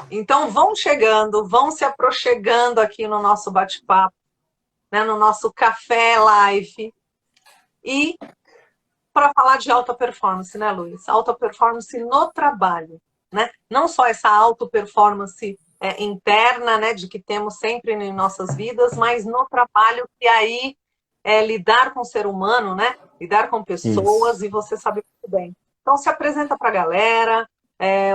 Então vão chegando, vão se aproximando aqui no nosso bate-papo, né, no nosso café live. E para falar de alta performance, né, Luiz? Alta performance no trabalho, né? Não só essa alta performance interna, né, de que temos sempre em nossas vidas, mas no trabalho, que aí é lidar com o ser humano, né? Lidar com pessoas, Isso. e você sabe muito bem. Então se apresenta para a galera,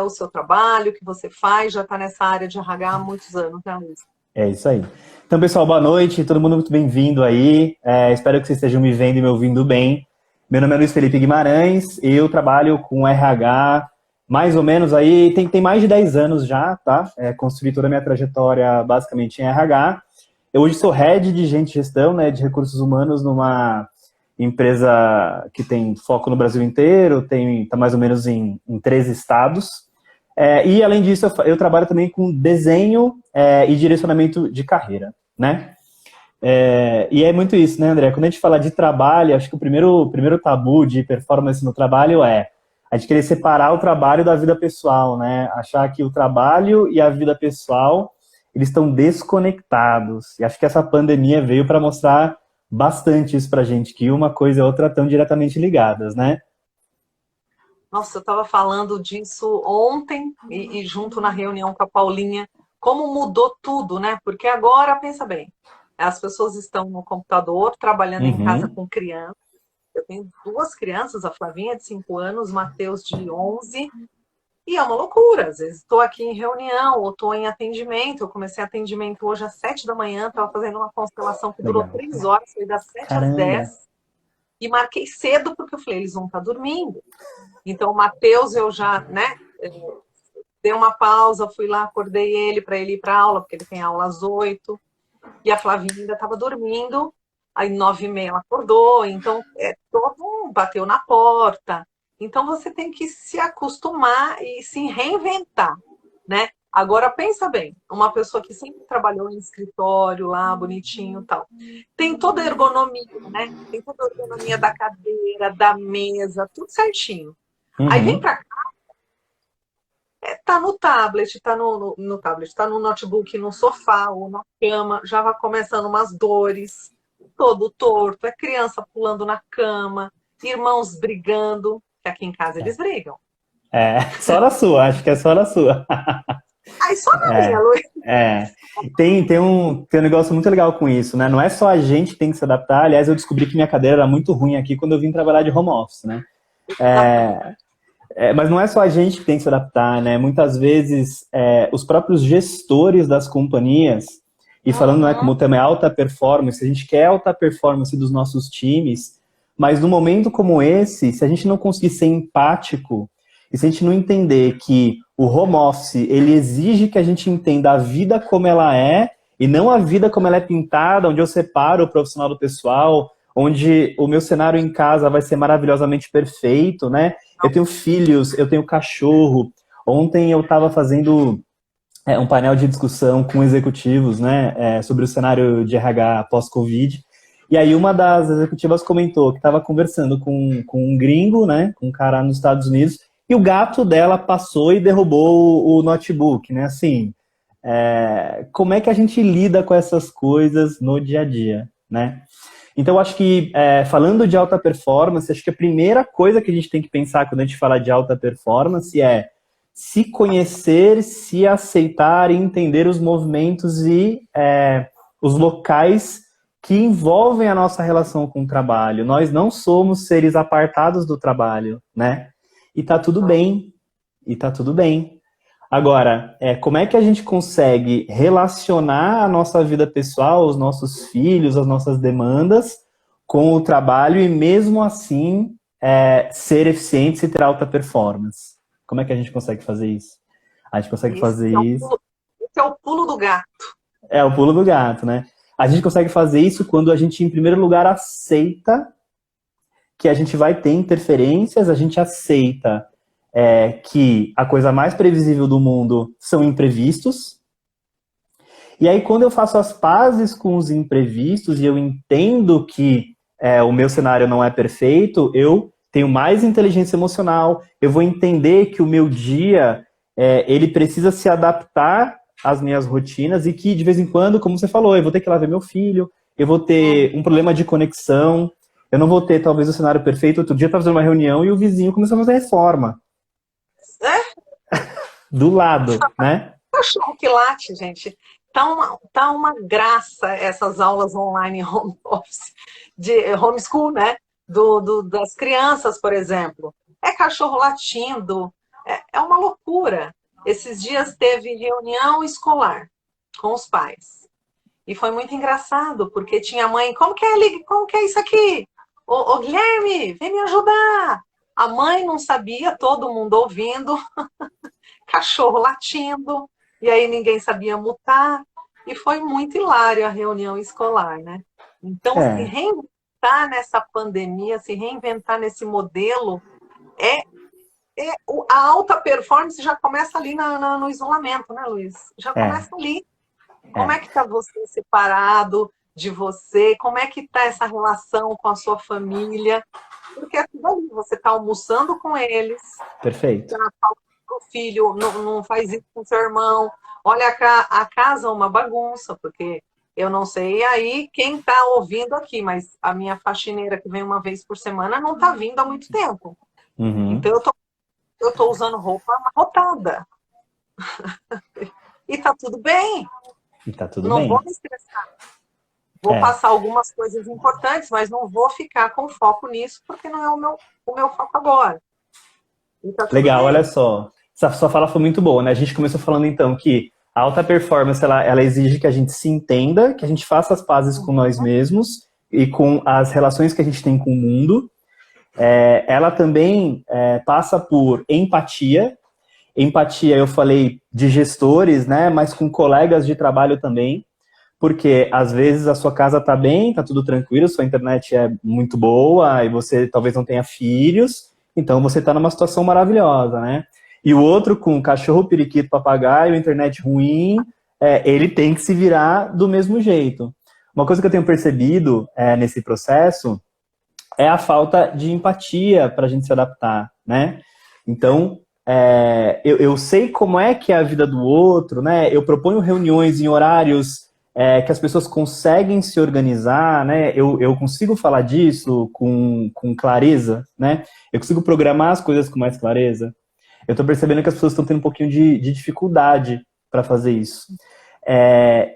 o seu trabalho, o que você faz, já está nessa área de RH há muitos anos, né, Luiz? É isso aí. Então, pessoal, boa noite. Todo mundo muito bem-vindo aí. Espero que vocês estejam me vendo e me ouvindo bem. Meu nome é Luiz Felipe Guimarães. Eu trabalho com RH mais ou menos aí, tem mais de 10 anos já, tá? Construí toda a minha trajetória basicamente em RH. Eu hoje sou head de gente e gestão, né, de recursos humanos numa empresa que tem foco no Brasil inteiro, tá mais ou menos em 13 estados. E, além disso, eu trabalho também com desenho e direcionamento de carreira, né? E é muito isso, né, André? Quando a gente fala de trabalho, acho que o primeiro tabu de performance no trabalho é a gente querer separar o trabalho da vida pessoal, né? Achar que o trabalho e a vida pessoal, eles estão desconectados. E acho que essa pandemia veio para mostrar bastante isso pra gente, que uma coisa e outra estão diretamente ligadas, né? Nossa, eu estava falando disso ontem e junto na reunião com a Paulinha, como mudou tudo, né? Porque agora, pensa bem, as pessoas estão no computador, trabalhando em casa Uhum. com criança. Eu tenho duas crianças, a Flavinha de 5 anos, o Matheus de 11, e é uma loucura. Às vezes estou aqui em reunião ou estou em atendimento. Eu comecei atendimento hoje às 7 da manhã, estava fazendo uma constelação que durou Legal. 3 horas, foi das 7 às Caramba. 10, e marquei cedo porque eu falei, eles vão estar dormindo. Então, o Matheus, eu já, né, dei uma pausa, fui lá, acordei ele para ele ir para aula, porque ele tem aula às 8, e a Flavinha ainda estava dormindo, aí 9h30 ela acordou, então todo mundo bateu na porta. Então, você tem que se acostumar e se reinventar, né? Agora, pensa bem, uma pessoa que sempre trabalhou em escritório lá, bonitinho e tal, tem toda a ergonomia, né? Tem toda a ergonomia da cadeira, da mesa, tudo certinho. Aí vem Uhum. para tá no tablet, tá no tablet, tá no notebook, no sofá ou na cama, já vai começando umas dores, todo torto, é criança pulando na cama, irmãos brigando, que aqui em casa eles brigam. Só na sua, acho que é só na sua. Aí só na minha, É, Luiz. é. Tem um negócio muito legal com isso, né? Não é só a gente que tem que se adaptar. Aliás, eu descobri que minha cadeira era muito ruim aqui quando eu vim trabalhar de home office, né? Mas não é só a gente que tem que se adaptar, né? Muitas vezes, os próprios gestores das companhias, e falando, né, como o Uhum. tema é alta performance, a gente quer alta performance dos nossos times, mas num momento como esse, se a gente não conseguir ser empático, e se a gente não entender que o home office, ele exige que a gente entenda a vida como ela é, e não a vida como ela é pintada, onde eu separo o profissional do pessoal, onde o meu cenário em casa vai ser maravilhosamente perfeito, né? Eu tenho filhos, eu tenho cachorro. Ontem eu estava fazendo um painel de discussão com executivos, né, sobre o cenário de RH pós-Covid. E aí uma das executivas comentou que estava conversando com um gringo, né, com um cara nos Estados Unidos, e o gato dela passou e derrubou o notebook, né? Assim, como é que a gente lida com essas coisas no dia a dia, né? Então, acho que, falando de alta performance, acho que a primeira coisa que a gente tem que pensar quando a gente fala de alta performance é se conhecer, se aceitar e entender os movimentos e os locais que envolvem a nossa relação com o trabalho. Nós não somos seres apartados do trabalho, né? E tá tudo bem. E tá tudo bem. Agora, como é que a gente consegue relacionar a nossa vida pessoal, os nossos filhos, as nossas demandas com o trabalho e mesmo assim ser eficiente e ter alta performance? Como é que a gente consegue fazer isso? A gente consegue fazer isso. Esse é o pulo do gato. É o pulo do gato, né? A gente consegue fazer isso quando a gente, em primeiro lugar, aceita que a gente vai ter interferências, a gente aceita que a coisa mais previsível do mundo são imprevistos. E aí, quando eu faço as pazes com os imprevistos e eu entendo que o meu cenário não é perfeito, eu tenho mais inteligência emocional, eu vou entender que o meu dia ele precisa se adaptar às minhas rotinas e que, de vez em quando, como você falou, eu vou ter que ir lá ver meu filho, eu vou ter um problema de conexão, eu não vou ter, talvez, o cenário perfeito. Outro dia eu estava fazendo uma reunião e o vizinho começou a fazer reforma. Do lado, né? Cachorro que late, gente. Tá uma graça essas aulas online home office, de homeschool, né? Das crianças, por exemplo. É cachorro latindo, é uma loucura. Esses dias teve reunião escolar com os pais. E foi muito engraçado, porque tinha mãe, como que é isso aqui? Ô, Guilherme, vem me ajudar. A mãe não sabia, todo mundo ouvindo, cachorro latindo, e aí ninguém sabia mutar. E foi muito hilário a reunião escolar, né? Então, se reinventar nessa pandemia, se reinventar nesse modelo, a alta performance já começa ali no isolamento, né, Luiz? Já começa ali. Como é que está você separado de você? Como é que está essa relação com a sua família? Porque é tudo ali, você está almoçando com eles. Perfeito. O filho não faz isso com seu irmão. Olha, a casa é uma bagunça, porque eu não sei aí quem está ouvindo aqui, mas a minha faxineira que vem uma vez por semana não está vindo há muito tempo. Então eu tô usando roupa amarrotada. E tá tudo bem. E tá tudo não bem. Vou me estressar. Vou passar algumas coisas importantes, mas não vou ficar com foco nisso, porque não é o meu foco agora. Tá legal, bem. Olha só. Essa sua fala foi muito boa, né? A gente começou falando, então, que a alta performance, ela exige que a gente se entenda, que a gente faça as pazes com nós mesmos e com as relações que a gente tem com o mundo. Ela também passa por empatia. Empatia, eu falei de gestores, né? Mas com colegas de trabalho também. Porque, às vezes, a sua casa tá bem, tá tudo tranquilo, sua internet é muito boa e você talvez não tenha filhos, então você tá numa situação maravilhosa, né? E o outro, com cachorro, periquito, papagaio, internet ruim, ele tem que se virar do mesmo jeito. Uma coisa que eu tenho percebido nesse processo é a falta de empatia para a gente se adaptar, né? Então, eu sei como é que é a vida do outro, né? Eu proponho reuniões em horários que as pessoas conseguem se organizar, né? Eu consigo falar disso com clareza, né? Eu consigo programar as coisas com mais clareza. Eu estou percebendo que as pessoas estão tendo um pouquinho de dificuldade para fazer isso.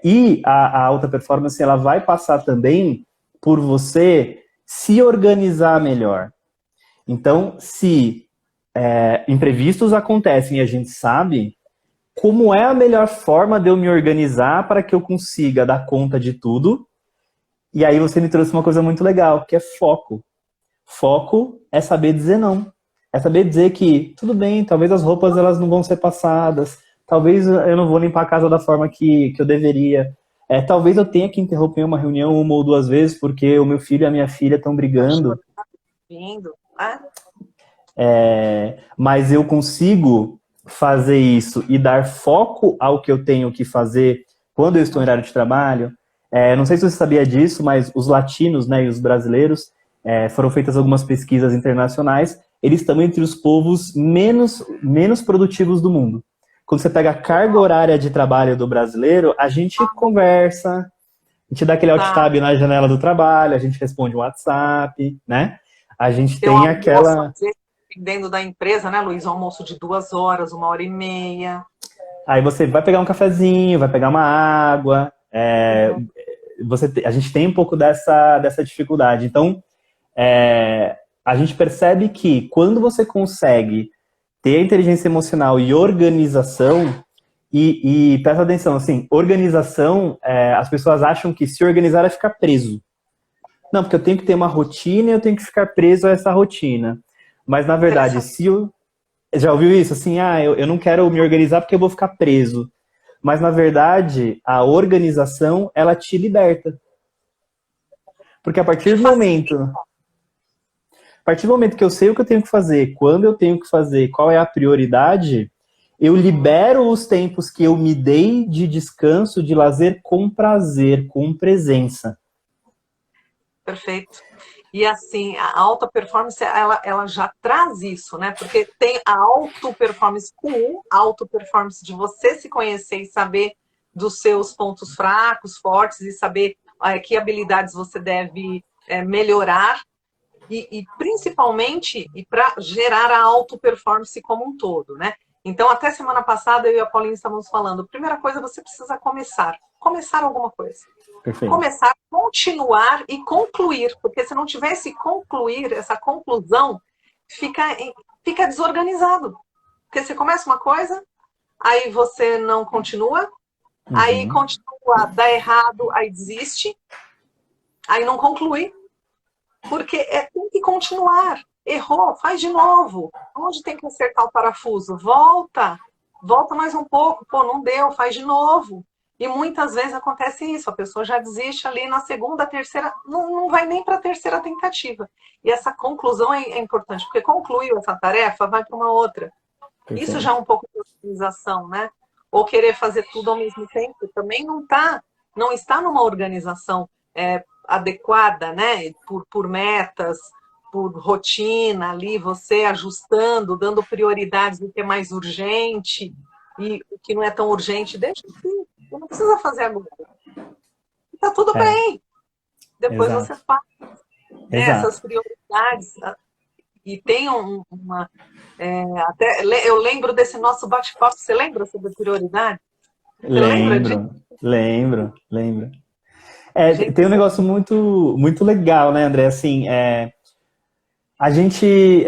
E a alta performance, ela vai passar também por você se organizar melhor. Então, se imprevistos acontecem e a gente sabe, como é a melhor forma de eu me organizar para que eu consiga dar conta de tudo? E aí você me trouxe uma coisa muito legal, que é foco. Foco é saber dizer não. É saber dizer que, tudo bem, talvez as roupas elas não vão ser passadas, talvez eu não vou limpar a casa da forma que eu deveria. Talvez eu tenha que interromper uma reunião 1 ou 2 vezes porque o meu filho e a minha filha estão brigando. Mas eu consigo fazer isso e dar foco ao que eu tenho que fazer quando eu estou em horário de trabalho. Não sei se você sabia disso, mas os latinos, né, e os brasileiros, foram feitas algumas pesquisas internacionais, eles estão entre os povos menos produtivos do mundo. Quando você pega a carga horária de trabalho do brasileiro, a gente conversa, a gente dá aquele alt tab na janela do trabalho, a gente responde o WhatsApp, né? A gente tem aquela... Dependendo da empresa, né, Luiz? Um almoço de 2 horas, 1h30. Aí você vai pegar um cafezinho, vai pegar uma água. A gente tem um pouco dessa dificuldade. Então, a gente percebe que quando você consegue ter a inteligência emocional e organização, e presta atenção, assim, organização, as pessoas acham que se organizar é ficar preso. Não, porque eu tenho que ter uma rotina e eu tenho que ficar preso a essa rotina. Mas, na verdade, já ouviu isso? Assim, eu não quero me organizar porque eu vou ficar preso. Mas, na verdade, a organização, ela te liberta. Porque a partir do momento que eu sei o que eu tenho que fazer, quando eu tenho que fazer, qual é a prioridade, eu libero os tempos que eu me dei de descanso, de lazer com prazer, com presença. Perfeito. E assim, a alta performance, ela já traz isso, né? Porque tem a auto performance cool, a auto performance de você se conhecer e saber dos seus pontos fracos, fortes, e saber que habilidades você deve melhorar, e principalmente para gerar a auto performance como um todo, né? Então, até semana passada, eu e a Paulinha estávamos falando, primeira coisa, você precisa começar alguma coisa. Perfeito. Começar, continuar e concluir, porque se não tiver esse concluir, essa conclusão, fica desorganizado. Porque você começa uma coisa, aí você não continua, aí continua, dá errado, aí desiste, aí não conclui, porque tem que continuar. Errou, faz de novo. Onde tem que acertar o parafuso? Volta mais um pouco, pô, não deu, faz de novo. E muitas vezes acontece isso, a pessoa já desiste ali na segunda, terceira, não vai nem para a terceira tentativa. E essa conclusão é importante, porque concluiu essa tarefa, vai para uma outra. Perfeito. Isso já é um pouco de organização, né? Ou querer fazer tudo ao mesmo tempo, também não está numa organização adequada, né? Por metas, por rotina ali, você ajustando, dando prioridades do que é mais urgente e o que não é tão urgente, deixa assim, não precisa fazer agora. Tá tudo bem. Depois Exato. você faz Exato. essas prioridades. E tem até eu lembro desse nosso bate-papo. Você lembra sobre prioridade? Você lembra disso? Lembro. Gente, Tem um negócio muito, muito legal, né, André? Assim, a gente,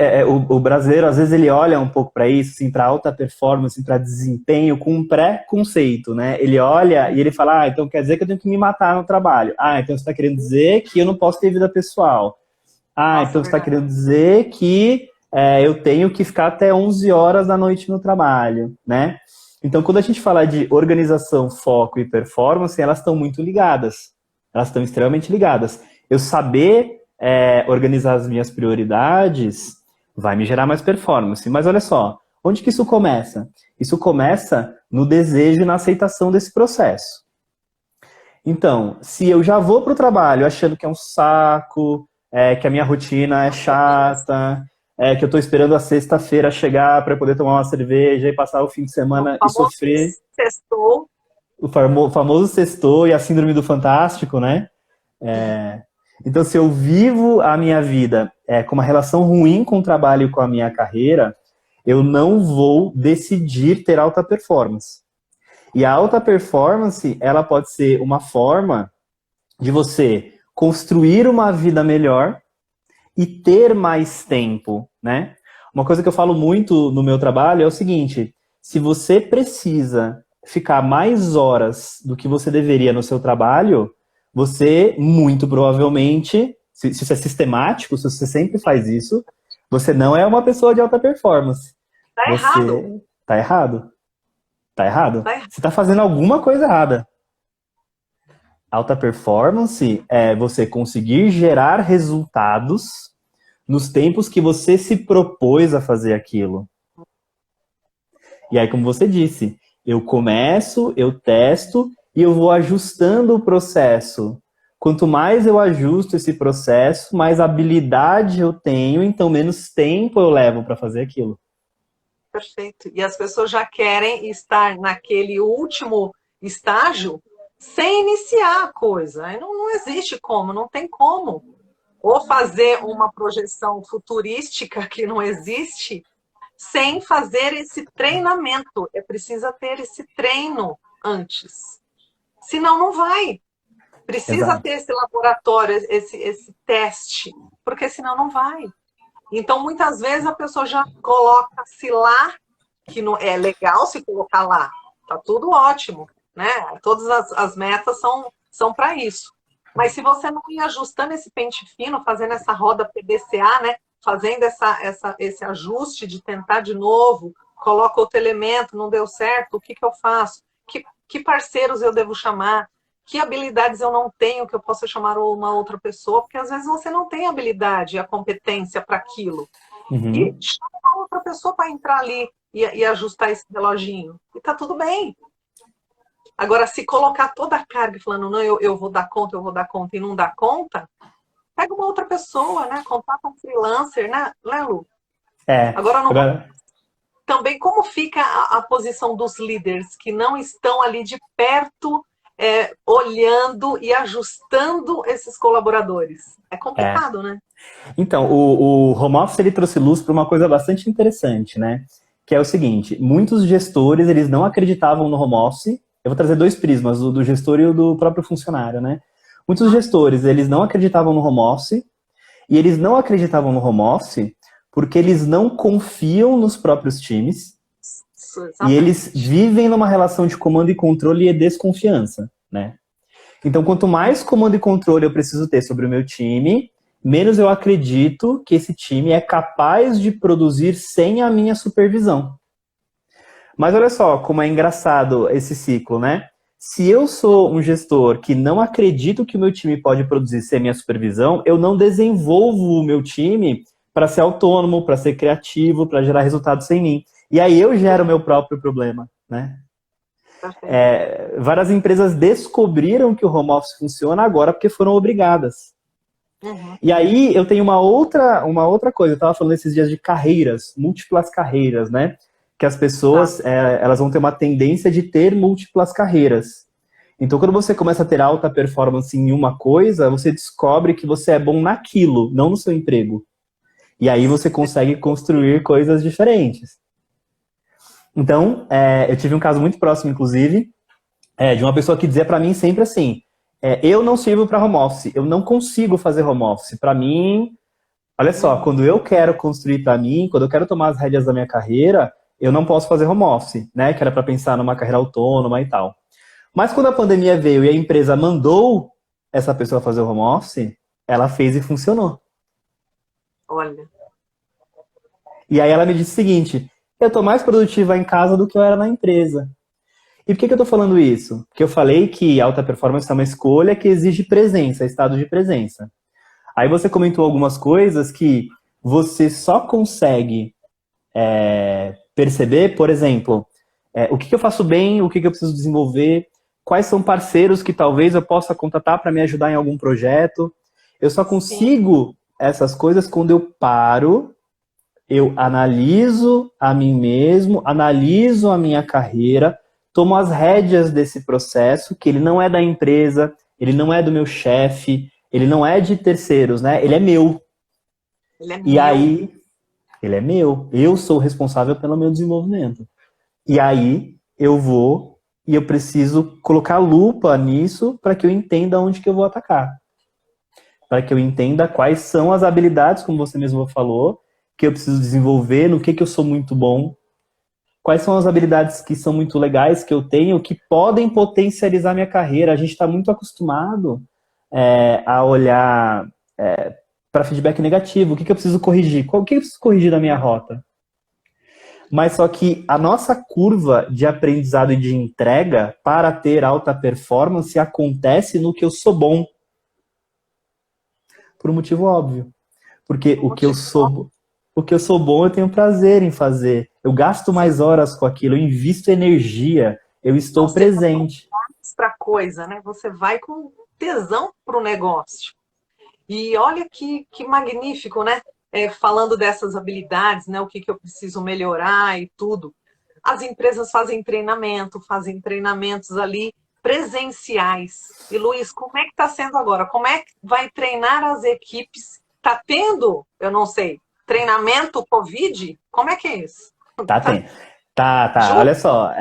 o brasileiro, às vezes ele olha um pouco para isso, assim, para alta performance, para desempenho, com um pré-conceito, né? Ele olha e ele fala, então quer dizer que eu tenho que me matar no trabalho. Então você está querendo dizer que eu não posso ter vida pessoal. Nossa, Então você está querendo dizer que eu tenho que ficar até 11 horas da noite no trabalho, né? Então, quando a gente fala de organização, foco e performance, elas estão muito ligadas. Elas estão extremamente ligadas. Eu saber organizar as minhas prioridades vai me gerar mais performance. Mas olha só, onde que isso começa? Isso começa no desejo e na aceitação desse processo. Então, se eu já vou para o trabalho achando que é um saco, que a minha rotina é chata, que eu estou esperando a sexta-feira chegar para poder tomar uma cerveja e passar o fim de semana e sofrer. Sextou. O famoso sextou e a síndrome do fantástico, né? Então, se eu vivo a minha vida com uma relação ruim com o trabalho e com a minha carreira, eu não vou decidir ter alta performance. E a alta performance, ela pode ser uma forma de você construir uma vida melhor e ter mais tempo, né? Uma coisa que eu falo muito no meu trabalho é o seguinte, se você precisa ficar mais horas do que você deveria no seu trabalho, você, muito provavelmente, se isso é sistemático, se você sempre faz isso, você não é uma pessoa de alta performance. Errado. Tá errado. Tá errado. Você está fazendo alguma coisa errada. Alta performance é você conseguir gerar resultados nos tempos que você se propôs a fazer aquilo. E aí, como você disse, eu começo, eu testo e eu vou ajustando o processo. Quanto mais eu ajusto esse processo, mais habilidade eu tenho, então menos tempo eu levo para fazer aquilo. Perfeito. E as pessoas já querem estar naquele último estágio sem iniciar a coisa. Aí não existe como, não tem como. Ou fazer uma projeção futurística que não existe, sem fazer esse treinamento. É preciso ter esse treino antes. Senão não vai. Precisa ter esse laboratório, esse teste, porque senão não vai. Então, muitas vezes a pessoa já coloca-se lá, que não é legal se colocar lá. Tá tudo ótimo, né? Todas as metas são para isso. Mas se você não ir ajustando esse pente fino, fazendo essa roda PDCA, né? Fazendo esse ajuste de tentar de novo, coloca outro elemento, não deu certo, o que eu faço? Que parceiros eu devo chamar? Que habilidades eu não tenho que eu possa chamar uma outra pessoa? Porque às vezes você não tem a habilidade, a competência para aquilo. Uhum. E chama uma outra pessoa para entrar ali e ajustar esse reloginho. E tá tudo bem. Agora, se colocar toda a carga falando, não, eu vou dar conta e não dá conta, pega uma outra pessoa, né? Contrata um freelancer, né, Lu? É. Agora, não, Agora, também como fica a posição dos líderes que não estão ali de perto, olhando e ajustando esses colaboradores? É é. complicado, né? Então, o home office ele trouxe luz para uma coisa bastante interessante, né? Que é o seguinte, muitos gestores, eles não acreditavam no home office. Eu vou trazer dois prismas, o do gestor e o do próprio funcionário, né? Muitos gestores, eles não acreditavam no home office, e eles não acreditavam no home office porque eles não confiam nos próprios times, e eles vivem numa relação de comando e controle e desconfiança, né? Então, quanto mais comando e controle eu preciso ter sobre o meu time, menos eu acredito que esse time é capaz de produzir sem a minha supervisão. Mas olha só como é engraçado esse ciclo, né? Se eu sou um gestor que não acredito que o meu time pode produzir sem a minha supervisão, eu não desenvolvo o meu time para ser autônomo, para ser criativo, para gerar resultados sem mim. E aí eu gero o meu próprio problema, né? Várias empresas descobriram que o home office funciona agora porque foram obrigadas. Uhum. E aí eu tenho uma outra coisa, eu estava falando esses dias de carreiras, múltiplas carreiras, né? Que as pessoas, elas vão ter uma tendência de ter múltiplas carreiras. Então, quando você começa a ter alta performance em uma coisa, você descobre que você é bom naquilo, não no seu emprego. E aí você consegue construir coisas diferentes. Então, eu tive um caso muito próximo, inclusive, de uma pessoa que dizia para mim sempre assim, eu não sirvo para home office, eu não consigo fazer home office. Para mim, olha só, quando eu quero construir para mim, quando eu quero tomar as rédeas da minha carreira, eu não posso fazer home office, né? Que era para pensar numa carreira autônoma e tal. Mas quando a pandemia veio e a empresa mandou essa pessoa fazer o home office, ela fez e funcionou. Olha. E aí ela me disse o seguinte, eu estou mais produtiva em casa do que eu era na empresa. E por que eu estou falando isso? Porque eu falei que alta performance é uma escolha que exige presença, estado de presença. Aí você comentou algumas coisas que você só consegue perceber, por exemplo, o que eu faço bem, o que eu preciso desenvolver, quais são parceiros que talvez eu possa contatar para me ajudar em algum projeto. Eu só consigo essas coisas quando eu paro, eu analiso a mim mesmo, analiso a minha carreira, tomo as rédeas desse processo, que ele não é da empresa, ele não é do meu chefe, ele não é de terceiros, né? Ele é meu. E aí, ele é meu. Eu sou responsável pelo meu desenvolvimento. E aí, eu vou e eu preciso colocar lupa nisso para que eu entenda onde que eu vou atacar. Para que eu entenda quais são as habilidades, como você mesmo falou, que eu preciso desenvolver, no que eu sou muito bom. Quais são as habilidades que são muito legais, que eu tenho, que podem potencializar minha carreira. A gente está muito acostumado a olhar para feedback negativo. O que eu preciso corrigir? O que eu preciso corrigir da minha rota? Mas só que a nossa curva de aprendizado e de entrega para ter alta performance acontece no que eu sou bom. Por um motivo óbvio. Porque o que eu sou bom, eu tenho prazer em fazer. Eu gasto mais horas com aquilo, eu invisto energia, eu estou presente. Para coisa, né? Você vai com tesão para o negócio. E olha que magnífico, né? Falando dessas habilidades, né? O que eu preciso melhorar e tudo. As empresas fazem treinamentos ali presenciais. E Luiz, como é que está sendo agora? Como é que vai treinar as equipes? Está tendo, eu não sei, treinamento Covid? Como é que é isso? Tem. Tá. Olha só,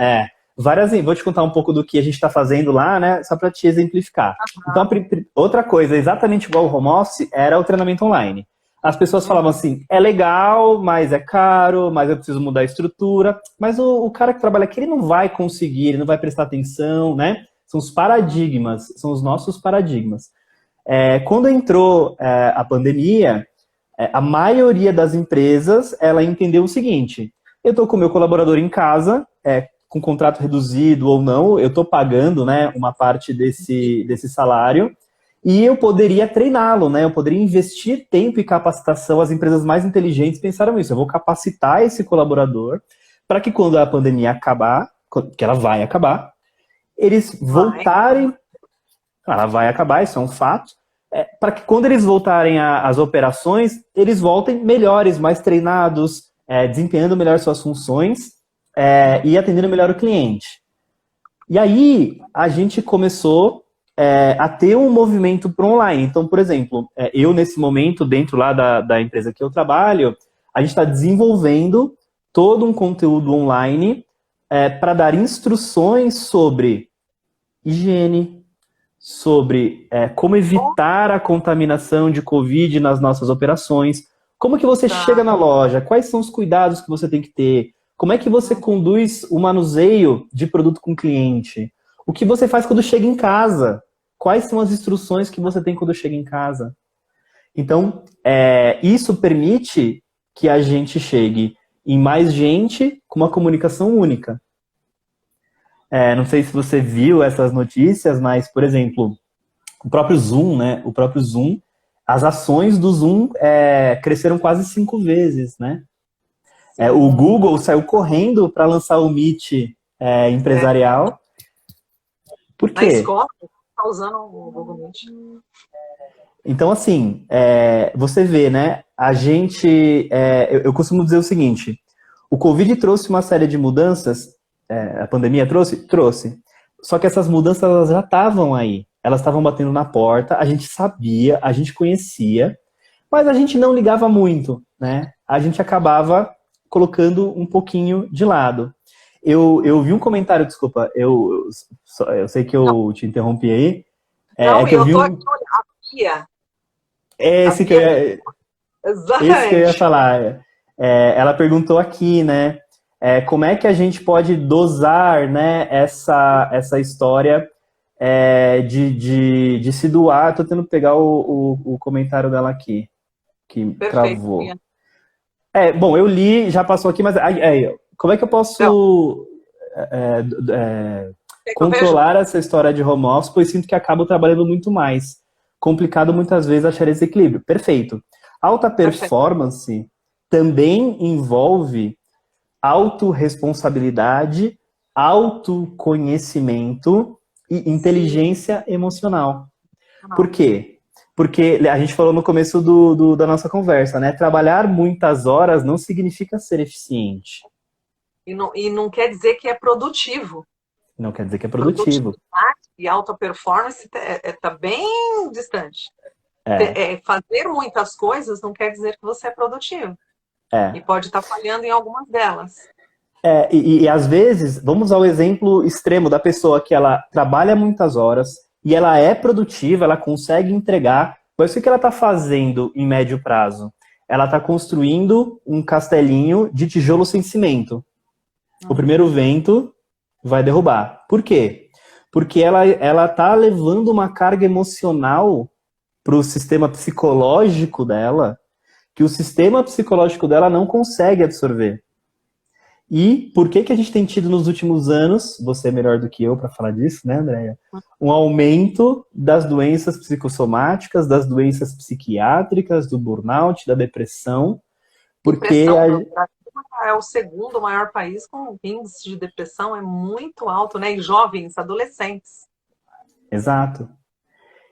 vou te contar um pouco do que a gente está fazendo lá, né? Só para te exemplificar. Então, outra coisa, exatamente igual o home office, era o treinamento online. As pessoas falavam assim, é legal, mas é caro, mas eu preciso mudar a estrutura. Mas o cara que trabalha aqui, ele não vai conseguir, ele não vai prestar atenção, né? São os paradigmas, são os nossos paradigmas. Quando entrou a pandemia, a maioria das empresas, ela entendeu o seguinte, eu estou com o meu colaborador em casa, com contrato reduzido ou não, eu estou pagando, né, uma parte desse salário, e eu poderia treiná-lo, né? Eu poderia investir tempo e capacitação. As empresas mais inteligentes pensaram isso. Eu vou capacitar esse colaborador para que quando a pandemia acabar, que ela vai acabar, eles voltarem... Ela vai acabar, isso é um fato. para que quando eles voltarem às operações, eles voltem melhores, mais treinados, desempenhando melhor suas funções e atendendo melhor o cliente. E aí, a gente começou a ter um movimento para online. Então, por exemplo, eu nesse momento, dentro lá da empresa que eu trabalho, a gente está desenvolvendo todo um conteúdo online para dar instruções sobre higiene, sobre como evitar a contaminação de Covid nas nossas operações, como que você chega na loja, quais são os cuidados que você tem que ter, como é que você conduz o manuseio de produto com o cliente, o que você faz quando chega em casa, quais são as instruções que você tem quando chega em casa. Então, isso permite que a gente chegue em mais gente com uma comunicação única. Não sei se você viu essas notícias, mas, por exemplo, o próprio Zoom, né? O próprio Zoom, as ações do Zoom cresceram quase 5 vezes, né? O Google saiu correndo para lançar o Meet empresarial. Por quê? Na escola, está usando o Google Meet. Então, assim, você vê, né? A gente... eu costumo dizer o seguinte, o Covid trouxe uma série de mudanças, a pandemia trouxe? Trouxe. Só que essas mudanças elas já estavam aí. Elas estavam batendo na porta, a gente sabia, a gente conhecia, mas a gente não ligava muito, né? A gente acabava colocando um pouquinho de lado. Eu vi um comentário, desculpa, eu sei que eu te interrompi aí. Não, que eu vi tô aqui olhando a Bia. Esse que eu ia falar. Ela perguntou aqui, né? Como é que a gente pode dosar, né, essa história de se doar? Estou tentando pegar o comentário dela aqui, que Perfeito, travou. Bia. Bom, eu li, já passou aqui, mas como é que eu posso controlar essa história de home office? Pois sinto que acabo trabalhando muito mais. Complicado muitas vezes achar esse equilíbrio. Perfeito. Alta performance também envolve autorresponsabilidade, autoconhecimento e inteligência emocional. Por quê? Porque a gente falou no começo da nossa conversa, né? Trabalhar muitas horas não significa ser eficiente. E não quer dizer que é produtivo. Não quer dizer que é produtivo. E alta performance está bem distante. Fazer muitas coisas não quer dizer que você é produtivo. E pode estar falhando em algumas delas. E às vezes, vamos ao exemplo extremo da pessoa que ela trabalha muitas horas e ela é produtiva, ela consegue entregar, mas o que ela está fazendo em médio prazo? Ela está construindo um castelinho de tijolo sem cimento. O primeiro vento vai derrubar. Por quê? Porque ela está levando uma carga emocional para o sistema psicológico dela, que o sistema psicológico dela não consegue absorver. E por que a gente tem tido nos últimos anos, você é melhor do que eu para falar disso, né, Andréia? Um aumento das doenças psicossomáticas, das doenças psiquiátricas, do burnout, da depressão, porque... É o segundo maior país com índice de depressão, é muito alto, né? Em jovens, adolescentes. Exato.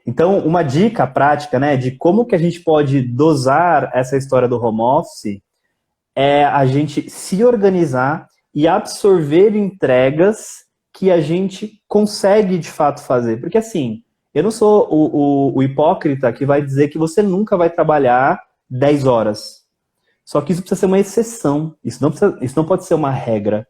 Então, uma dica prática, né, de como que a gente pode dosar essa história do home office é a gente se organizar e absorver entregas que a gente consegue de fato fazer. Porque assim, eu não sou o hipócrita que vai dizer que você nunca vai trabalhar 10 horas. Só que isso precisa ser uma exceção. Isso não pode ser uma regra.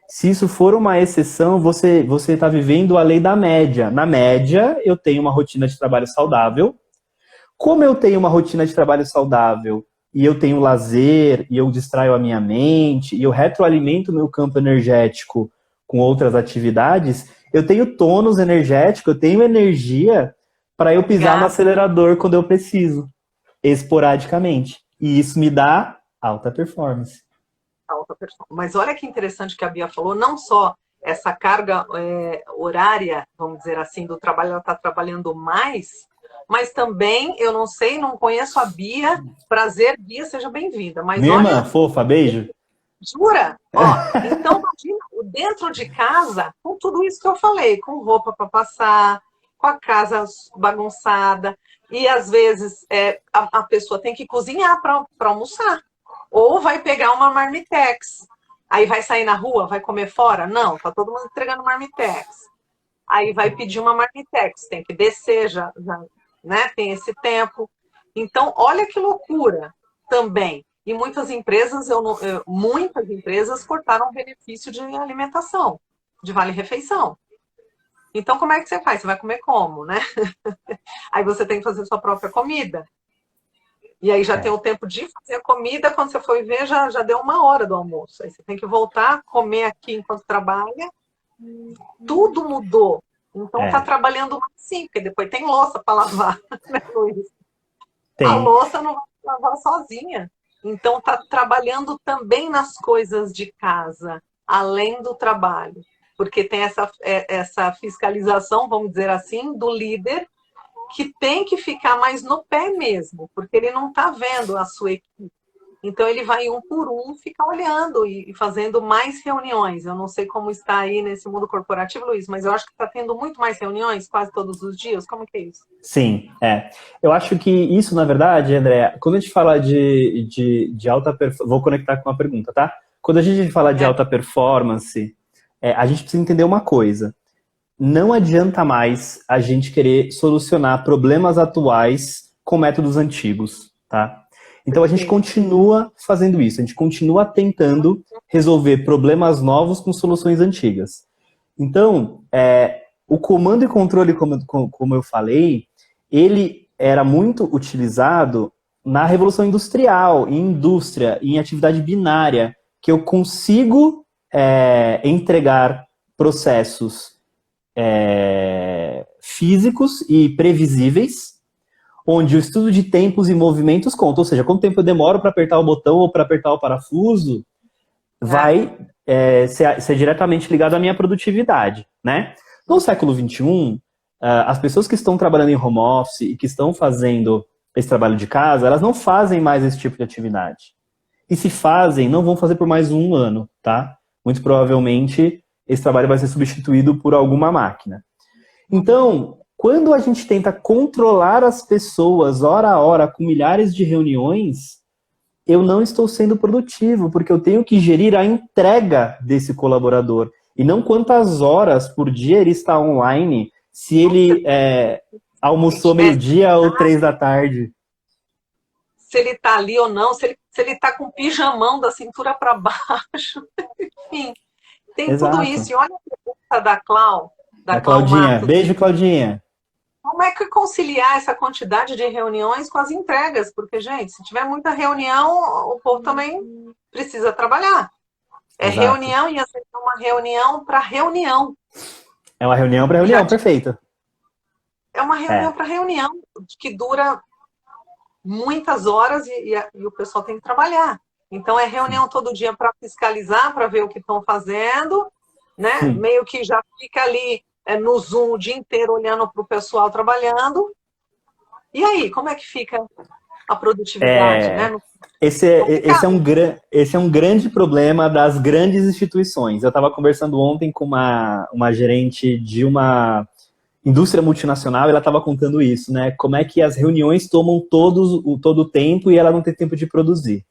Se isso for uma exceção, você está vivendo a lei da média. Na média, eu tenho uma rotina de trabalho saudável. Como eu tenho uma rotina de trabalho saudável e eu tenho lazer, e eu distraio a minha mente, e eu retroalimento o meu campo energético com outras atividades, eu tenho tônus energético, eu tenho energia para eu pisar no acelerador quando eu preciso, esporadicamente. E isso me dá alta performance. Mas olha que interessante que a Bia falou, não só essa carga horária, vamos dizer assim, do trabalho, ela está trabalhando mais, mas também, eu não sei, não conheço a Bia. Prazer, Bia, seja bem-vinda. Minha irmã, fofa, beijo. Jura? Então, imagina, dentro de casa, com tudo isso que eu falei, com roupa para passar, com a casa bagunçada, e às vezes a pessoa tem que cozinhar para almoçar, ou vai pegar uma marmitex, aí vai sair na rua, vai comer fora? Não, tá todo mundo entregando marmitex. Aí vai pedir uma marmitex, tem que descer, já, né, tem esse tempo. Então, olha que loucura também. E muitas empresas, muitas empresas cortaram o benefício de alimentação, de vale-refeição. Então, como é que você faz? Você vai comer como, né? Aí você tem que fazer sua própria comida. E aí já tem o tempo de fazer a comida, quando você for ver, já deu 1 hora do almoço. Aí você tem que voltar, comer aqui enquanto trabalha. Tudo mudou. Então tá trabalhando assim, porque depois tem louça para lavar, né, Luiz? A louça não vai lavar sozinha. Então tá trabalhando também nas coisas de casa, além do trabalho. Porque tem essa fiscalização, vamos dizer assim, do líder, que tem que ficar mais no pé mesmo, porque ele não está vendo a sua equipe. Então ele vai um por um, ficar olhando e fazendo mais reuniões. Eu não sei como está aí nesse mundo corporativo, Luiz, mas eu acho que está tendo muito mais reuniões, quase todos os dias. Como que é isso? Sim, eu acho que isso, na verdade, André, quando a gente fala de alta performance, vou conectar com uma pergunta, tá? Quando a gente fala de alta performance, a gente precisa entender uma coisa. Não adianta mais a gente querer solucionar problemas atuais com métodos antigos, tá? Então a gente continua fazendo isso, a gente continua tentando resolver problemas novos com soluções antigas. Então, o comando e controle, como eu falei, ele era muito utilizado na Revolução Industrial, em indústria, em atividade binária, que eu consigo entregar processos físicos e previsíveis, onde o estudo de tempos e movimentos conta, ou seja, quanto tempo eu demoro para apertar o botão ou para apertar o parafuso, vai ser diretamente ligado à minha produtividade, né? No século XXI, as pessoas que estão trabalhando em home office e que estão fazendo esse trabalho de casa, elas não fazem mais esse tipo de atividade. E se fazem, não vão fazer por mais 1 ano, tá? Muito provavelmente, esse trabalho vai ser substituído por alguma máquina. Então, quando a gente tenta controlar as pessoas hora a hora com milhares de reuniões, eu não estou sendo produtivo, porque eu tenho que gerir a entrega desse colaborador. E não quantas horas por dia ele está online, se ele almoçou meio-dia ou 3 da tarde. Se ele está ali ou não, se ele está com o pijamão da cintura para baixo. Enfim, tem tudo isso. E olha a pergunta da Claudinha. Beijo, Claudinha. Como é que conciliar essa quantidade de reuniões com as entregas? Porque, gente, se tiver muita reunião, o povo também precisa trabalhar. Exato. Reunião e aceitar uma reunião para reunião. É uma reunião para reunião, perfeito. É uma reunião para reunião, que dura muitas horas e o pessoal tem que trabalhar. Então, é reunião todo dia para fiscalizar, para ver o que estão fazendo, né? Meio que já fica ali no Zoom o dia inteiro olhando para o pessoal trabalhando. E aí, como é que fica a produtividade, né? Esse é um grande problema das grandes instituições. Eu estava conversando ontem com uma gerente de uma indústria multinacional, e ela estava contando isso, né? Como é que as reuniões tomam todo o tempo e ela não tem tempo de produzir.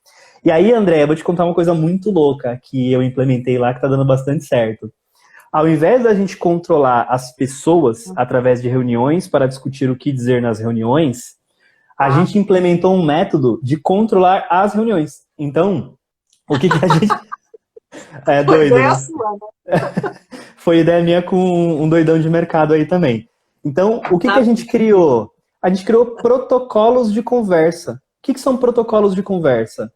E aí, André, eu vou te contar uma coisa muito louca que eu implementei lá, que está dando bastante certo. Ao invés da gente controlar as pessoas através de reuniões para discutir o que dizer nas reuniões, a gente implementou um método de controlar as reuniões. Então, o que a gente... É doido, né? Foi ideia minha com um doidão de mercado aí também. Então, o que a gente criou? A gente criou protocolos de conversa. O que são protocolos de conversa?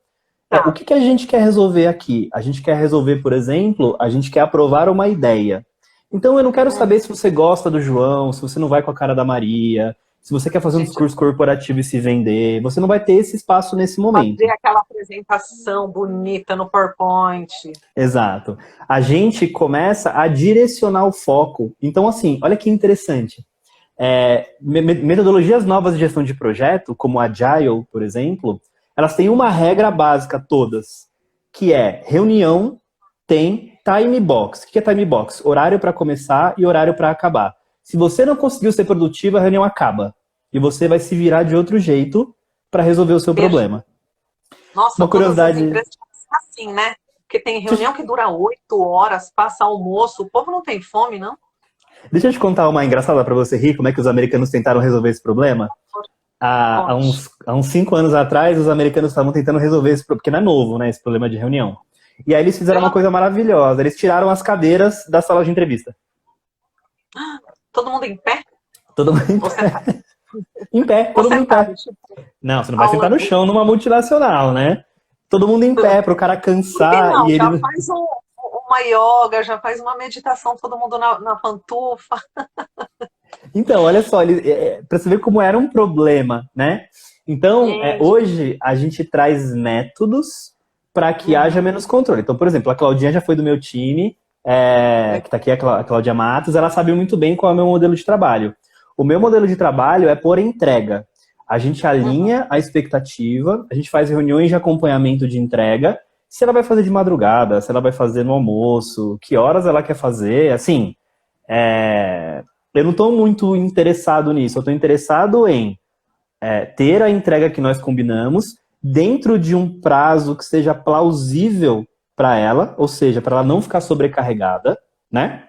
O que a gente quer resolver aqui? A gente quer resolver, por exemplo, a gente quer aprovar uma ideia. Então, eu não quero saber se você gosta do João, se você não vai com a cara da Maria, se você quer fazer um discurso corporativo e se vender. Você não vai ter esse espaço nesse momento. Fazer aquela apresentação bonita no PowerPoint. Exato. A gente começa a direcionar o foco. Então, assim, olha que interessante. Metodologias novas de gestão de projeto, como Agile, por exemplo, elas têm uma regra básica todas, que é reunião tem time box. O que é time box? Horário para começar e horário para acabar. Se você não conseguiu ser produtivo, a reunião acaba. E você vai se virar de outro jeito para resolver o seu problema. Nossa, uma curiosidade... todas as empresas são assim, né? Porque tem reunião que dura 8 horas, passa almoço, o povo não tem fome, não? Deixa eu te contar uma engraçada para você rir, como é que os americanos tentaram resolver esse problema. Há uns 5 anos atrás, os americanos estavam tentando resolver esse problema, porque não é novo, né, esse problema de reunião. E aí eles fizeram uma coisa maravilhosa, eles tiraram as cadeiras da sala de entrevista. Todo mundo em pé? Todo mundo em pé. Em pé, todo mundo em pé. Não, você não vai sentar no chão numa multinacional, né? Todo mundo em pé, para o cara cansar. Não, e ele... já faz uma yoga, já faz uma meditação, todo mundo na pantufa. Então, olha só, para você ver como era um problema, né? Então, hoje a gente traz métodos para que haja menos controle. Então, por exemplo, a Claudinha já foi do meu time, que está aqui, a Cláudia Matos, ela sabe muito bem qual é o meu modelo de trabalho. O meu modelo de trabalho é por entrega. A gente alinha a expectativa, a gente faz reuniões de acompanhamento de entrega, se ela vai fazer de madrugada, se ela vai fazer no almoço, que horas ela quer fazer, assim, eu não estou muito interessado nisso, eu estou interessado em ter a entrega que nós combinamos dentro de um prazo que seja plausível para ela, ou seja, para ela não ficar sobrecarregada, né?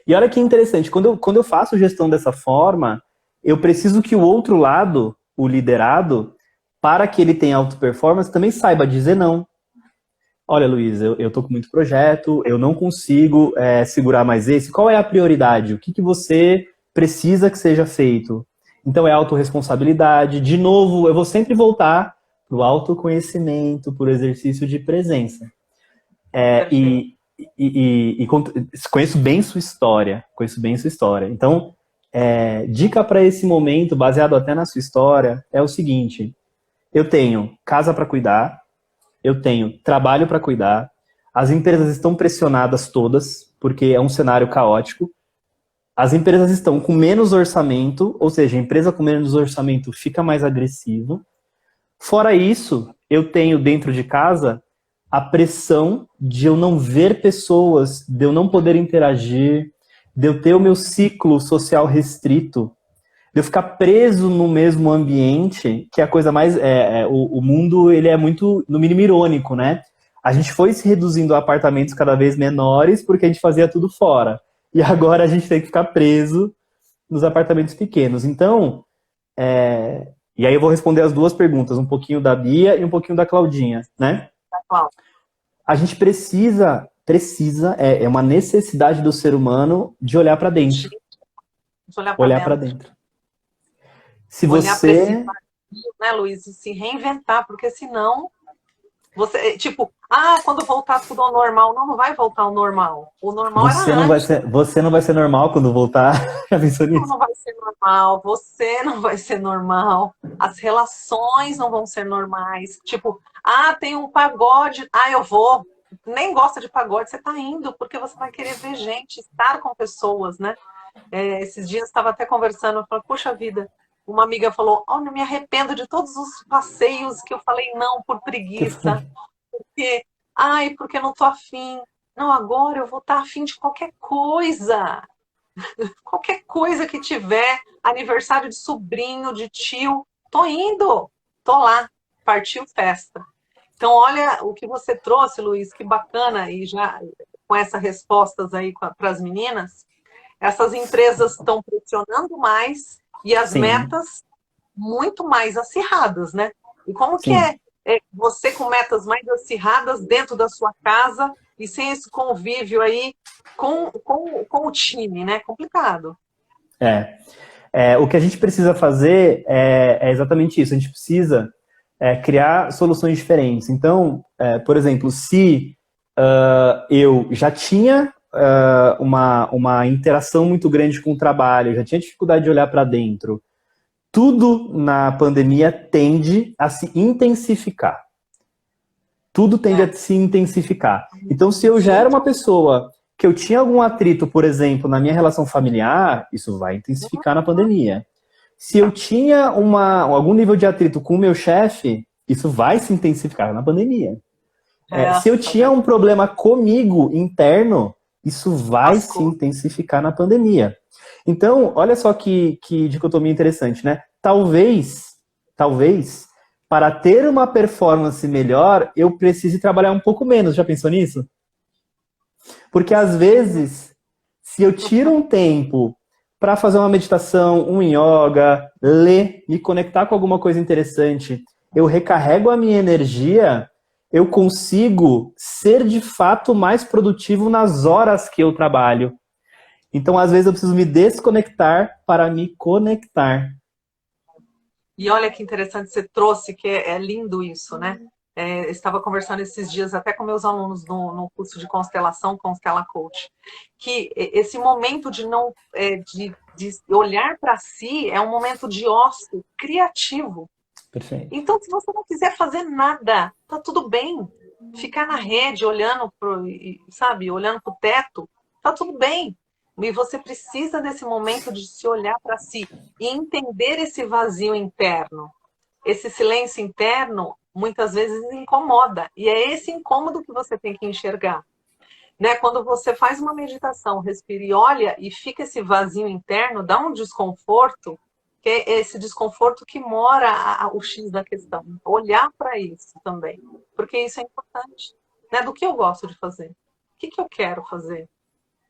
E olha que interessante, quando eu faço gestão dessa forma, eu preciso que o outro lado, o liderado, para que ele tenha alta performance, também saiba dizer não. Olha, Luiz, eu estou com muito projeto, eu não consigo segurar mais esse. Qual é a prioridade? O que você precisa que seja feito? Então, é autorresponsabilidade. De novo, eu vou sempre voltar para o autoconhecimento, para o exercício de presença. Conheço bem sua história. Então, dica para esse momento, baseado até na sua história, é o seguinte. Eu tenho casa para cuidar, eu tenho trabalho para cuidar, as empresas estão pressionadas todas, porque é um cenário caótico, as empresas estão com menos orçamento, ou seja, a empresa com menos orçamento fica mais agressiva. Fora isso, eu tenho dentro de casa a pressão de eu não ver pessoas, de eu não poder interagir, de eu ter o meu ciclo social restrito, de eu ficar preso no mesmo ambiente, que é a coisa mais... o mundo, ele é muito, no mínimo, irônico, né? A gente foi se reduzindo a apartamentos cada vez menores porque a gente fazia tudo fora. E agora a gente tem que ficar preso nos apartamentos pequenos. Então, e aí eu vou responder as duas perguntas, um pouquinho da Bia e um pouquinho da Claudinha, né? A gente precisa, é uma necessidade do ser humano de olhar para dentro. Olhar para dentro. Se olhar você... para esse vazio, né, Luiz? E se reinventar, porque senão você, tipo, quando voltar tudo ao normal, não vai voltar ao normal. O normal você era não antes. Você não vai ser normal quando voltar. Já pensou nisso? Não vai ser normal, você não vai ser normal, as relações não vão ser normais. Tipo, tem um pagode, eu vou. Nem gosta de pagode, você tá indo, porque você vai querer ver gente, estar com pessoas, né? Esses dias eu estava até conversando, eu falei, puxa vida, uma amiga falou, não me arrependo de todos os passeios que eu falei não por preguiça, porque não tô afim. Não, agora eu vou estar afim de qualquer coisa. Qualquer coisa que tiver, aniversário de sobrinho, de tio, tô indo, tô lá, partiu festa. Então, olha o que você trouxe, Luiz, que bacana, e já com essas respostas aí para as meninas, essas empresas estão pressionando mais e as metas muito mais acirradas, né? E como que é você com metas mais acirradas dentro da sua casa e sem esse convívio aí com o time, né? Complicado. O que a gente precisa fazer é exatamente isso. A gente precisa criar soluções diferentes. Então, por exemplo, se eu já tinha uma interação muito grande com o trabalho, já tinha dificuldade de olhar para dentro, tudo na pandemia tende a se intensificar. Tudo tende a se intensificar. Então, se eu já era uma pessoa que eu tinha algum atrito, por exemplo, na minha relação familiar, isso vai intensificar na pandemia. Se eu tinha algum nível de atrito com o meu chefe, isso vai se intensificar na pandemia. Se eu tinha um problema comigo interno, Isso vai se intensificar na pandemia. Então, olha só que dicotomia interessante, né? Talvez, para ter uma performance melhor, eu precise trabalhar um pouco menos. Já pensou nisso? Porque às vezes, se eu tiro um tempo para fazer uma meditação, um yoga, ler, me conectar com alguma coisa interessante, eu recarrego a minha energia, eu consigo ser de fato mais produtivo nas horas que eu trabalho. Então, às vezes, eu preciso me desconectar para me conectar. E olha que interessante você trouxe, que é lindo isso, né? Eu estava conversando esses dias até com meus alunos no curso de constelação, Constela Coach, que esse momento de não de olhar para si é um momento de ócio criativo. Perfeito. Então, se você não quiser fazer nada, tá tudo bem. Ficar na rede, olhando olhando para o teto, tá tudo bem. E você precisa desse momento de se olhar para si e entender esse vazio interno. Esse silêncio interno, muitas vezes, incomoda. E é esse incômodo que você tem que enxergar. Né? Quando você faz uma meditação, respira e olha, e fica esse vazio interno, dá um desconforto, que é esse desconforto que mora o X da questão. Olhar para isso também. Porque isso é importante. Né? Do que eu gosto de fazer? O que eu quero fazer?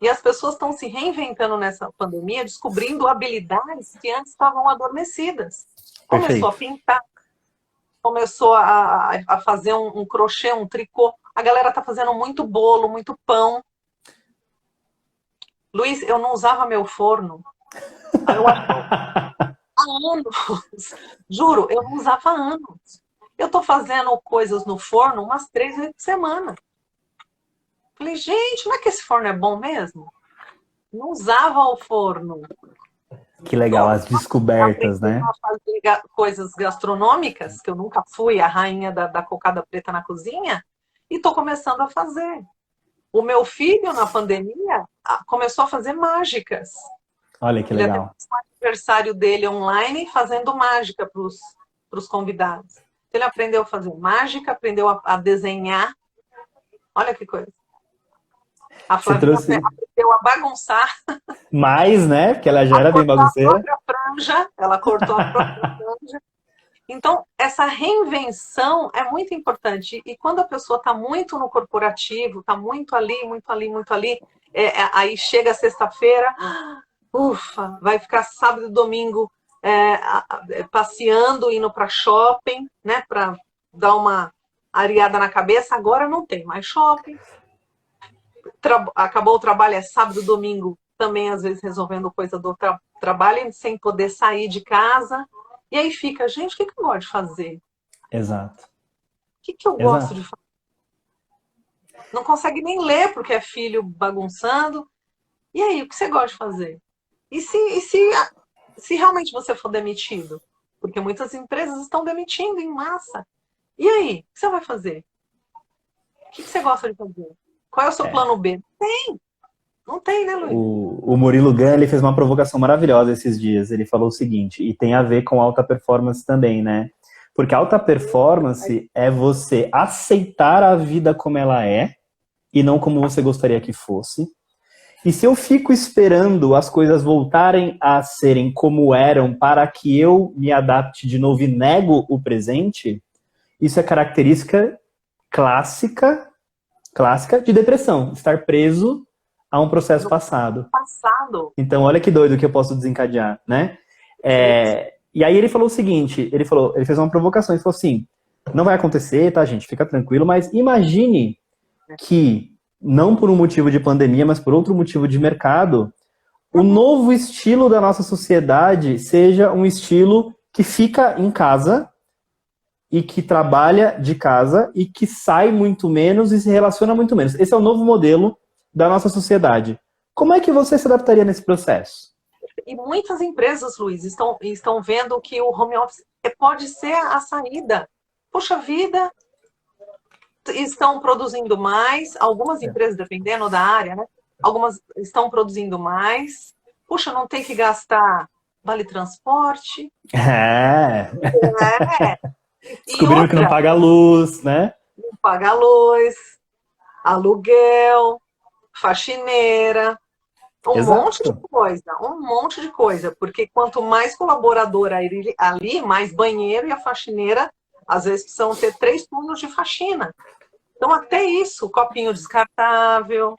E as pessoas estão se reinventando nessa pandemia, descobrindo habilidades que antes estavam adormecidas. Começou a pintar, começou a fazer um crochê, um tricô. A galera está fazendo muito bolo, muito pão. Luiz, eu não usava meu forno há anos. Juro, eu não usava há anos. Eu estou fazendo coisas no forno umas 3 vezes por semana. Falei, gente, não é que esse forno é bom mesmo? Não usava o forno. Que legal, as descobertas, né? A fazer coisas gastronômicas, que eu nunca fui a rainha da cocada preta na cozinha, e estou começando a fazer. O meu filho, na pandemia, começou a fazer mágicas. Olha que legal. Ele o aniversário dele online fazendo mágica para os convidados. Ele aprendeu a fazer mágica, aprendeu a desenhar. Olha que coisa. A Flávia aprendeu a bagunçar. Mais, né? Porque ela já era bem bagunceira. Ela cortou a própria franja. Então, essa reinvenção é muito importante. E quando a pessoa está muito no corporativo, está muito ali, aí chega sexta-feira, ufa, vai ficar sábado e domingo passeando, indo para shopping, né, para dar uma areada na cabeça. Agora não tem mais shopping. Acabou o trabalho, é sábado, domingo, também às vezes resolvendo coisa do trabalho, sem poder sair de casa. E aí fica, gente, o que eu gosto de fazer? Exato. O que eu gosto de fazer? Não consegue nem ler porque é filho bagunçando. E aí, o que você gosta de fazer? E se realmente você for demitido? Porque muitas empresas estão demitindo em massa. E aí, o que você vai fazer? O que você gosta de fazer? Qual é o seu plano B? Não tem, né, Luiz? O Murilo Gun, ele fez uma provocação maravilhosa esses dias. Ele falou o seguinte, e tem a ver com alta performance também, né? Porque alta performance é você aceitar a vida como ela é e não como você gostaria que fosse. E se eu fico esperando as coisas voltarem a serem como eram para que eu me adapte de novo e nego o presente, isso é característica clássica de depressão, estar preso a um processo passado. Então, olha que doido que eu posso desencadear, né? E aí ele falou o seguinte, ele fez uma provocação, ele falou assim, não vai acontecer, tá, gente? Fica tranquilo, mas imagine que, não por um motivo de pandemia, mas por outro motivo de mercado, o novo estilo da nossa sociedade seja um estilo que fica em casa e que trabalha de casa e que sai muito menos e se relaciona muito menos. Esse é o novo modelo da nossa sociedade. Como é que você se adaptaria nesse processo? E muitas empresas, Luiz, estão vendo que o home office pode ser a saída. Poxa vida, estão produzindo mais, algumas empresas, dependendo da área, né? Algumas estão produzindo mais. Puxa, não tem que gastar vale transporte. Descobriram que não paga luz, né? Não paga luz, aluguel, faxineira, Exato. um monte de coisa, porque quanto mais colaborador ali, mais banheiro e a faxineira, às vezes precisam ter 3 turnos de faxina. Então, até isso, copinho descartável,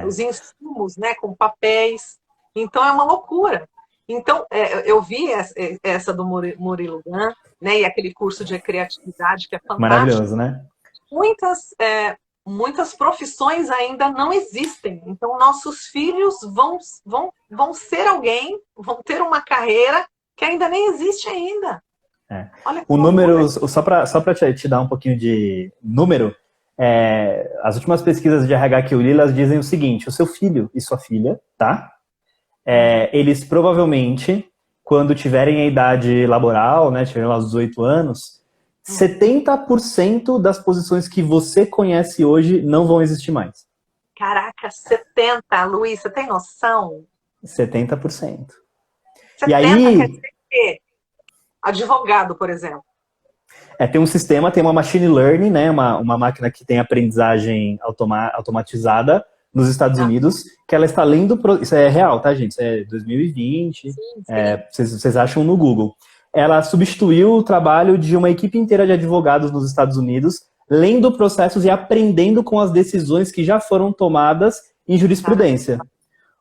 os insumos, né, com papéis. Então, é uma loucura. Então, eu vi essa do Murilo Gun, né, e aquele curso de criatividade que é fantástico. Maravilhoso, né? Muitas profissões ainda não existem. Então, nossos filhos vão ser alguém, vão ter uma carreira que ainda nem existe ainda. Olha o número, só para te dar um pouquinho de número, as últimas pesquisas de RH que eu li, elas dizem o seguinte: o seu filho e sua filha, tá? Eles provavelmente, quando tiverem a idade laboral, né, tiverem lá os 18 anos, 70% das posições que você conhece hoje não vão existir mais. Caraca, 70%, Luiz, você tem noção? 70%. 70% e aí, quer dizer que advogado, por exemplo. Tem um sistema, tem uma machine learning, né, uma máquina que tem aprendizagem automatizada nos Estados Unidos, que ela está lendo... Isso é real, tá, gente? Isso é 2020, sim. Vocês acham no Google. Ela substituiu o trabalho de uma equipe inteira de advogados nos Estados Unidos, lendo processos e aprendendo com as decisões que já foram tomadas em jurisprudência.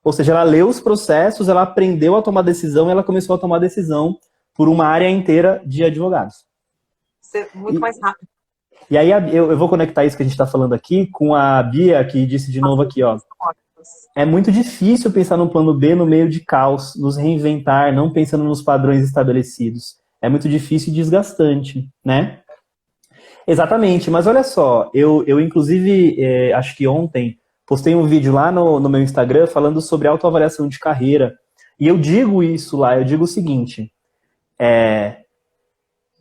Ou seja, ela leu os processos, ela aprendeu a tomar decisão e ela começou a tomar decisão por uma área inteira de advogados. Muito mais rápido. E aí eu vou conectar isso que a gente está falando aqui com a Bia, que disse de novo aqui, ó. É muito difícil pensar num plano B no meio de caos, nos reinventar, não pensando nos padrões estabelecidos. É muito difícil e desgastante, né? Exatamente, mas olha só, eu inclusive, acho que ontem, postei um vídeo lá no meu Instagram falando sobre autoavaliação de carreira. E eu digo isso lá, eu digo o seguinte,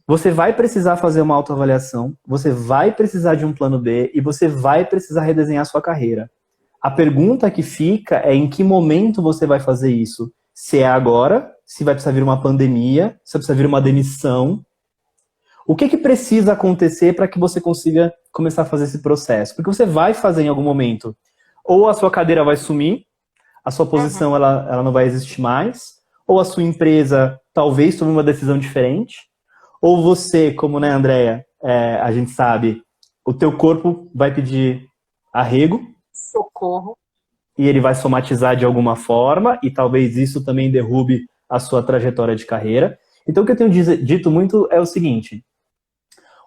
você vai precisar fazer uma autoavaliação, você vai precisar de um plano B e você vai precisar redesenhar sua carreira. A pergunta que fica é em que momento você vai fazer isso? Se é agora, se vai precisar vir uma pandemia, se vai precisar vir uma demissão. O que precisa acontecer para que você consiga começar a fazer esse processo? Porque você vai fazer em algum momento. Ou a sua cadeira vai sumir, a sua posição ela não vai existir mais, ou a sua empresa talvez tome uma decisão diferente, ou você, como, né, Andréia, a gente sabe, o teu corpo vai pedir arrego, socorro, e ele vai somatizar de alguma forma, e talvez isso também derrube a sua trajetória de carreira. Então, o que eu tenho dito muito é o seguinte: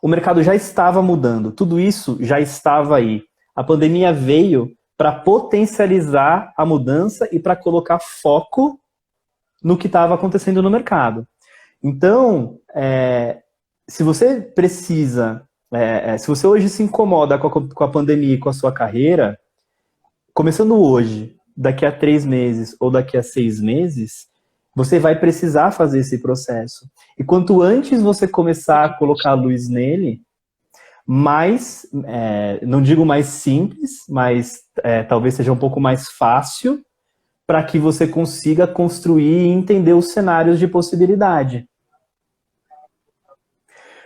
o mercado já estava mudando, tudo isso já estava aí. A pandemia veio para potencializar a mudança e para colocar foco no que estava acontecendo no mercado. Então, se você precisa, se você hoje se incomoda com a pandemia e com a sua carreira, começando hoje, daqui a 3 meses ou daqui a 6 meses, você vai precisar fazer esse processo. E quanto antes você começar a colocar a luz nele, mais, não digo mais simples, mas talvez seja um pouco mais fácil para que você consiga construir e entender os cenários de possibilidade.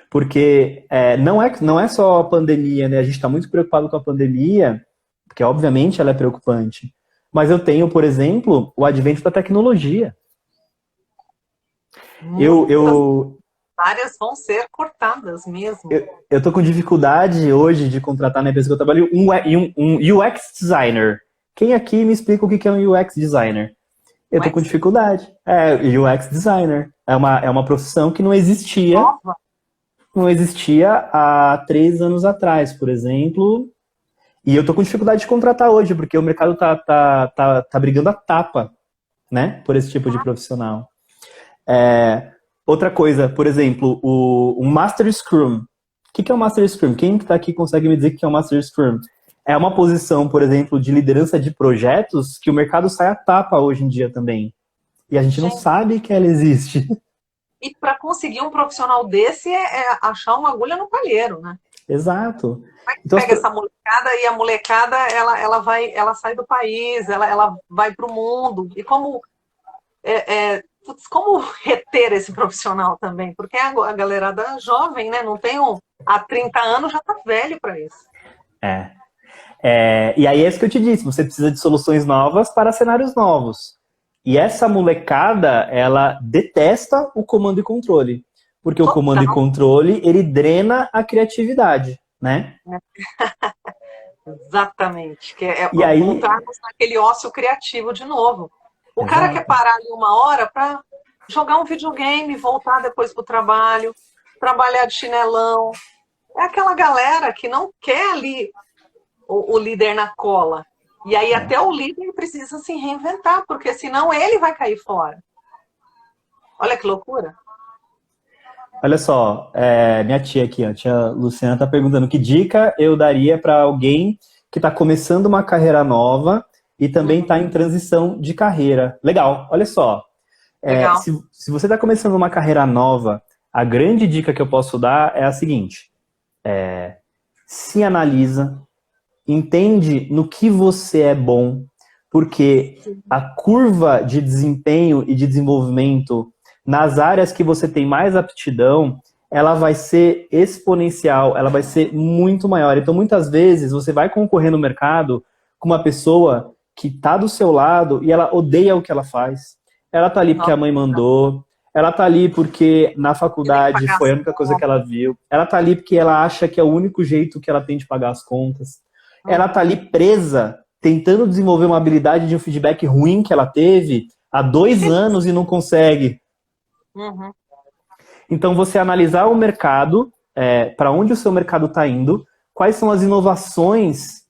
Porque não é só a pandemia, né? A gente está muito preocupado com a pandemia, porque obviamente ela é preocupante. Mas eu tenho, por exemplo, o advento da tecnologia. Áreas vão ser cortadas mesmo. Eu tô com dificuldade hoje de contratar na empresa que eu trabalho um UX designer. Quem aqui me explica o que é um UX designer? Eu tô com dificuldade. UX designer. É uma profissão que não existia. Nova. Não existia há 3 anos atrás, por exemplo. E eu tô com dificuldade de contratar hoje, porque o mercado tá brigando a tapa, né, por esse tipo de profissional. Outra coisa, por exemplo, o Master Scrum. O que é o Master Scrum? Quem que tá aqui consegue me dizer o que é o Master Scrum? É uma posição, por exemplo, de liderança de projetos que o mercado sai a tapa hoje em dia também. E a gente não sabe que ela existe. E para conseguir um profissional desse é achar uma agulha no palheiro, né? Exato. Então, pega essa molecada e a molecada ela sai do país, ela vai para o mundo. E como reter esse profissional também? Porque a galerada jovem, né? Não tem há 30 anos já tá velho para isso. E aí é isso que eu te disse, você precisa de soluções novas para cenários novos. E essa molecada, ela detesta o comando e controle. Porque o comando e controle, ele drena a criatividade, né? Exatamente. Que E aí, voltarmos naquele ócio criativo de novo. O exato. cara quer parar ali uma hora para jogar um videogame, voltar depois para o trabalho, trabalhar de chinelão. É aquela galera que não quer ali o líder na cola. E aí até o líder precisa se reinventar, porque senão ele vai cair fora. Olha que loucura. Olha só, minha tia aqui, a tia Luciana, está perguntando que dica eu daria para alguém que está começando uma carreira nova e também está em transição de carreira. Legal, olha só. Legal. Se você está começando uma carreira nova, a grande dica que eu posso dar é a seguinte. Se analisa, entende no que você é bom, porque a curva de desempenho e de desenvolvimento nas áreas que você tem mais aptidão, ela vai ser exponencial, ela vai ser muito maior. Então, muitas vezes, você vai concorrer no mercado com uma pessoa que está do seu lado e ela odeia o que ela faz. Ela está ali porque a mãe mandou, ela está ali porque na faculdade foi a única coisa que ela viu, ela está ali porque ela acha que é o único jeito que ela tem de pagar as contas. Ela está ali presa, tentando desenvolver uma habilidade de um feedback ruim que ela teve há 2 anos e não consegue. Então, você analisar o mercado, para onde o seu mercado está indo, quais são as inovações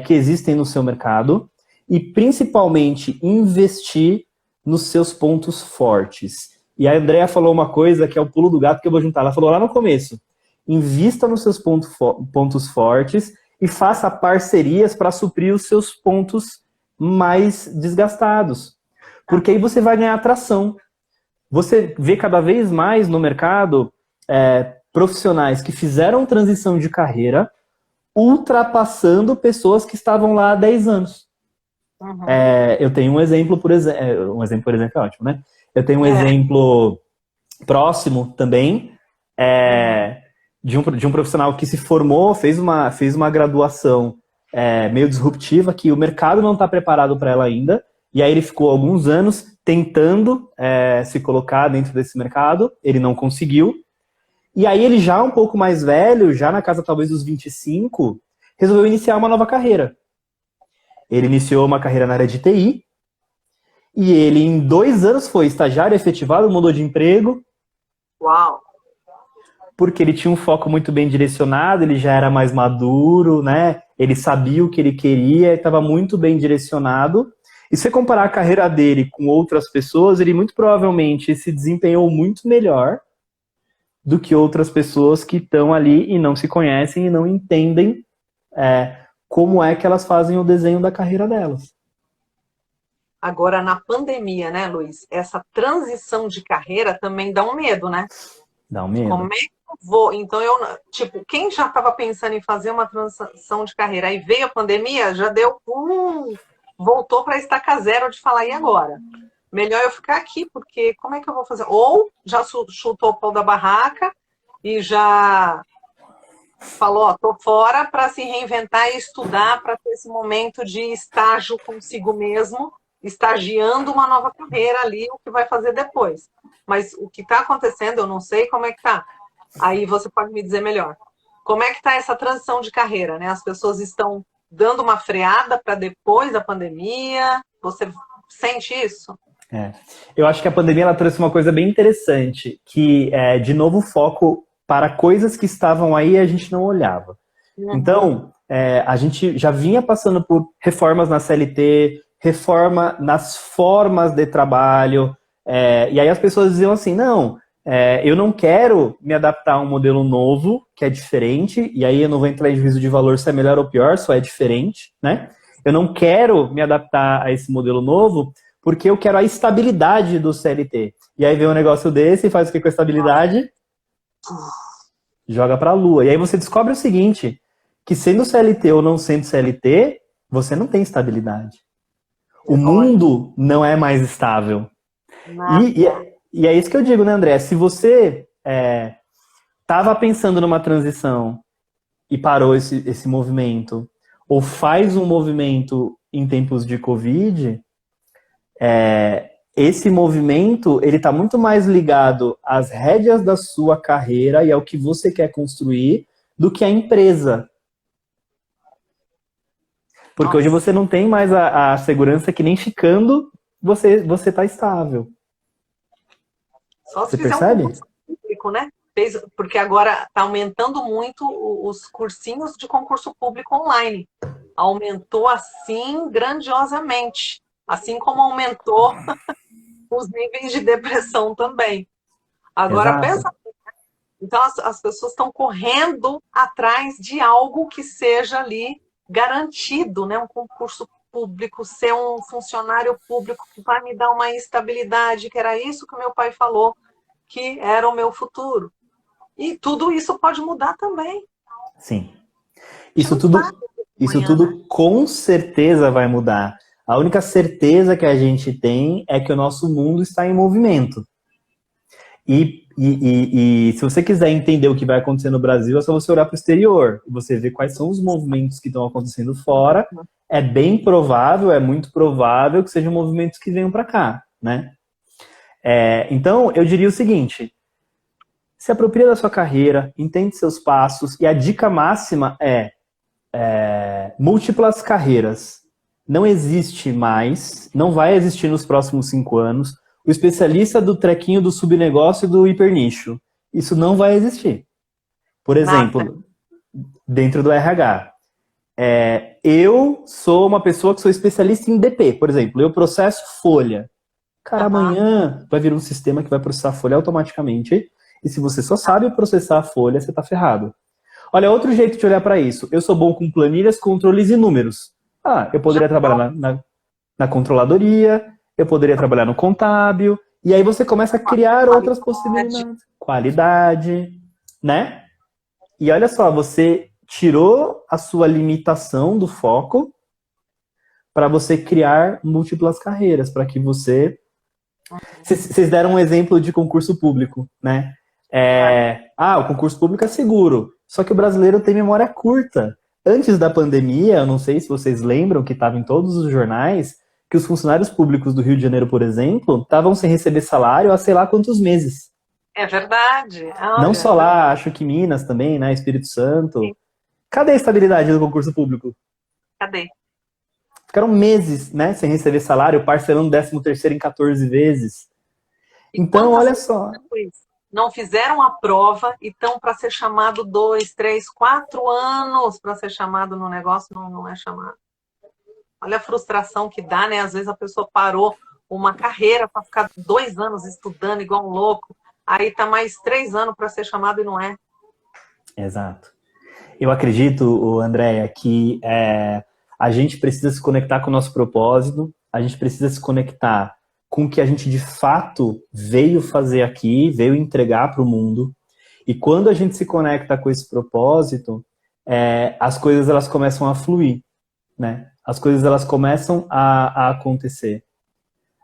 que existem no seu mercado e, principalmente, investir nos seus pontos fortes. E a Andrea falou uma coisa que é o pulo do gato que eu vou juntar. Ela falou lá no começo, invista nos seus pontos fortes e faça parcerias para suprir os seus pontos mais desgastados. Porque aí você vai ganhar atração. Você vê cada vez mais no mercado profissionais que fizeram transição de carreira ultrapassando pessoas que estavam lá há 10 anos. Eu tenho um exemplo, por exemplo é ótimo, né? Eu tenho um exemplo próximo também de um profissional que se formou, fez uma graduação meio disruptiva, que o mercado não está preparado para ela ainda, e aí ele ficou alguns anos tentando se colocar dentro desse mercado, ele não conseguiu, e aí ele já um pouco mais velho, já na casa talvez dos 25, resolveu iniciar uma nova carreira. Ele iniciou uma carreira na área de TI, e ele em 2 anos foi estagiário efetivado, mudou de emprego. Uau! Porque ele tinha um foco muito bem direcionado, ele já era mais maduro, né? Ele sabia o que ele queria, estava muito bem direcionado. E se você comparar a carreira dele com outras pessoas, ele muito provavelmente se desempenhou muito melhor do que outras pessoas que estão ali e não se conhecem e não entendem como é que elas fazem o desenho da carreira delas. Agora, na pandemia, né, Luiz? Essa transição de carreira também dá um medo, né? Dá um medo. Como é que eu vou? Então, quem já estava pensando em fazer uma transição de carreira, aí veio a pandemia, já deu voltou para estaca zero de falar, e agora? Melhor eu ficar aqui, porque como é que eu vou fazer? Ou já chutou o pau da barraca e já falou, ó, tô fora para se reinventar e estudar para ter esse momento de estágio consigo mesmo, estagiando uma nova carreira ali, o que vai fazer depois. Mas o que está acontecendo, eu não sei como é que está. Aí você pode me dizer melhor. Como é que está essa transição de carreira, né? As pessoas estão dando uma freada para depois da pandemia? Você sente isso? Eu acho que a pandemia ela trouxe uma coisa bem interessante, que é, de novo, foco para coisas que estavam aí e a gente não olhava. Então, a gente já vinha passando por reformas na CLT, reforma nas formas de trabalho, e aí as pessoas diziam assim, não, eu não quero me adaptar a um modelo novo, que é diferente, e aí eu não vou entrar em juízo de valor se é melhor ou pior, só é diferente, né? Eu não quero me adaptar a esse modelo novo, porque eu quero a estabilidade do CLT. E aí vem um negócio desse e faz o que com a estabilidade? Joga pra lua. E aí você descobre o seguinte, que sendo CLT ou não sendo CLT, você não tem estabilidade. O mundo não é mais estável. E é isso que eu digo, né, André? Se você estava pensando numa transição e parou esse movimento, ou faz um movimento em tempos de Covid, esse movimento, ele está muito mais ligado às rédeas da sua carreira e ao que você quer construir do que a empresa. Porque hoje você não tem mais a segurança que nem ficando você está estável. Só se você fizer percebe? um concurso público, né? Porque agora está aumentando muito os cursinhos de concurso público online. Aumentou assim grandiosamente. Assim como aumentou os níveis de depressão também. Agora, Exato. pensa. Então, as pessoas estão correndo atrás de algo que seja ali garantido, né? Um concurso público, ser um funcionário público que vai me dar uma estabilidade, que era isso que o meu pai falou, que era o meu futuro. E tudo isso pode mudar também. Sim. Isso tudo com certeza vai mudar. A única certeza que a gente tem é que o nosso mundo está em movimento. E se você quiser entender o que vai acontecer no Brasil, é só você olhar para o exterior. Você ver quais são os movimentos que estão acontecendo fora. É bem provável, é muito provável que sejam movimentos que venham para cá, né? Então, eu diria o seguinte: se apropria da sua carreira, entende seus passos, e a dica máxima é múltiplas carreiras. Não existe mais, não vai existir nos próximos 5 anos, o especialista do trequinho do subnegócio e do hipernicho. Isso não vai existir. Por exemplo, dentro do RH. Eu sou uma pessoa que sou especialista em DP, por exemplo. Eu processo folha. Cara, amanhã vai vir um sistema que vai processar folha automaticamente. E se você só sabe processar a folha, você tá ferrado. Olha, outro jeito de olhar para isso. Eu sou bom com planilhas, controles e números. Eu poderia trabalhar na controladoria, eu poderia trabalhar no contábil, e aí você começa a criar outras possibilidades. Qualidade, né? E olha só, você tirou a sua limitação do foco para você criar múltiplas carreiras, para que você... Vocês deram um exemplo de concurso público, né? O concurso público é seguro, só que o brasileiro tem memória curta. Antes da pandemia, eu não sei se vocês lembram que estava em todos os jornais, que os funcionários públicos do Rio de Janeiro, por exemplo, estavam sem receber salário há sei lá quantos meses. É verdade. Não só lá, acho que Minas também, né? Espírito Santo. Sim. Cadê a estabilidade do concurso público? Cadê? Ficaram meses, né, sem receber salário, parcelando 13º em 14 vezes. Então, olha só. Não fizeram a prova e estão para ser chamado 2, 3, 4 anos para ser chamado no negócio, não é chamado. Olha a frustração que dá, né? Às vezes a pessoa parou uma carreira para ficar 2 anos estudando igual um louco, aí tá mais 3 anos para ser chamado e não é. Exato. Eu acredito, Andréia, que a gente precisa se conectar com o nosso propósito, a gente precisa se conectar com o que a gente de fato veio fazer aqui, veio entregar para o mundo. E quando a gente se conecta com esse propósito, as coisas elas começam a fluir, né? As coisas elas começam a acontecer.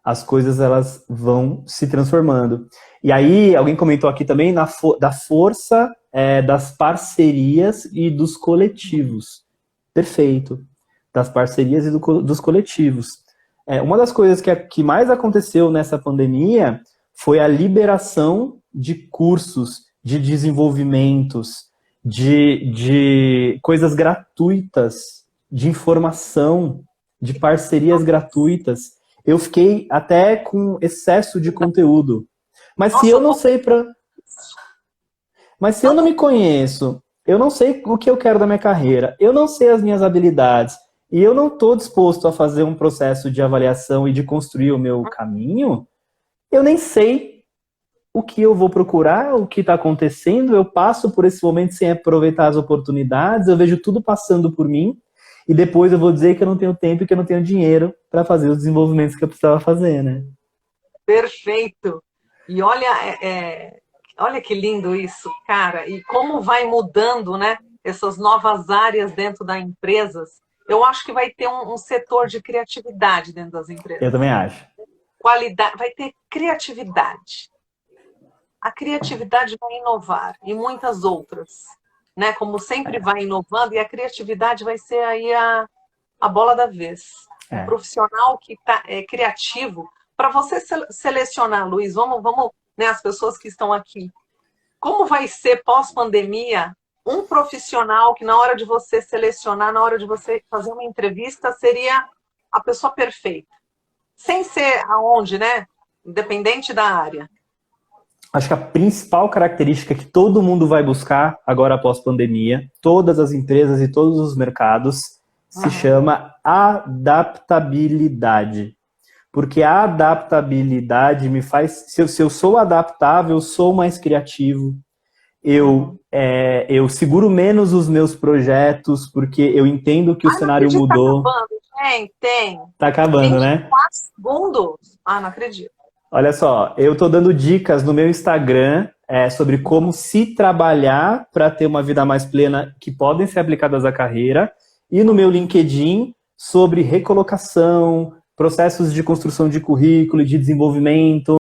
As coisas elas vão se transformando. E aí, alguém comentou aqui também da força das parcerias e dos coletivos. Perfeito. Das parcerias e dos coletivos. Uma das coisas que mais aconteceu nessa pandemia foi a liberação de cursos, de desenvolvimentos, de coisas gratuitas, de informação, de parcerias gratuitas. Eu fiquei até com excesso de conteúdo. Mas se eu não sei Mas se eu não me conheço, eu não sei o que eu quero da minha carreira, eu não sei as minhas habilidades, e eu não estou disposto a fazer um processo de avaliação e de construir o meu caminho, eu nem sei o que eu vou procurar, o que está acontecendo, eu passo por esse momento sem aproveitar as oportunidades, eu vejo tudo passando por mim, e depois eu vou dizer que eu não tenho tempo e que eu não tenho dinheiro para fazer os desenvolvimentos que eu precisava fazer, né? Perfeito! E olha, olha que lindo isso, cara, e como vai mudando, né, essas novas áreas dentro das empresas. Eu acho que vai ter um setor de criatividade dentro das empresas. Eu também acho. Qualidade, vai ter criatividade. A criatividade vai inovar e muitas outras. né? Como sempre vai inovando, e a criatividade vai ser aí a bola da vez. Um profissional que é criativo. Para você selecionar, Luiz, vamos, né, as pessoas que estão aqui, como vai ser pós-pandemia um profissional que na hora de você selecionar, na hora de você fazer uma entrevista, seria a pessoa perfeita? Sem ser aonde, né? Independente da área. Acho que a principal característica que todo mundo vai buscar agora após pandemia, todas as empresas e todos os mercados, se chama adaptabilidade. Porque a adaptabilidade me faz... Se eu sou adaptável, eu sou mais criativo, eu seguro menos os meus projetos, porque eu entendo que o cenário mudou. Tá acabando, gente, tem. Tá acabando, né? 24 segundos. Não acredito. Olha só, eu tô dando dicas no meu Instagram sobre como se trabalhar para ter uma vida mais plena, que podem ser aplicadas à carreira, e no meu LinkedIn sobre recolocação, processos de construção de currículo e de desenvolvimento.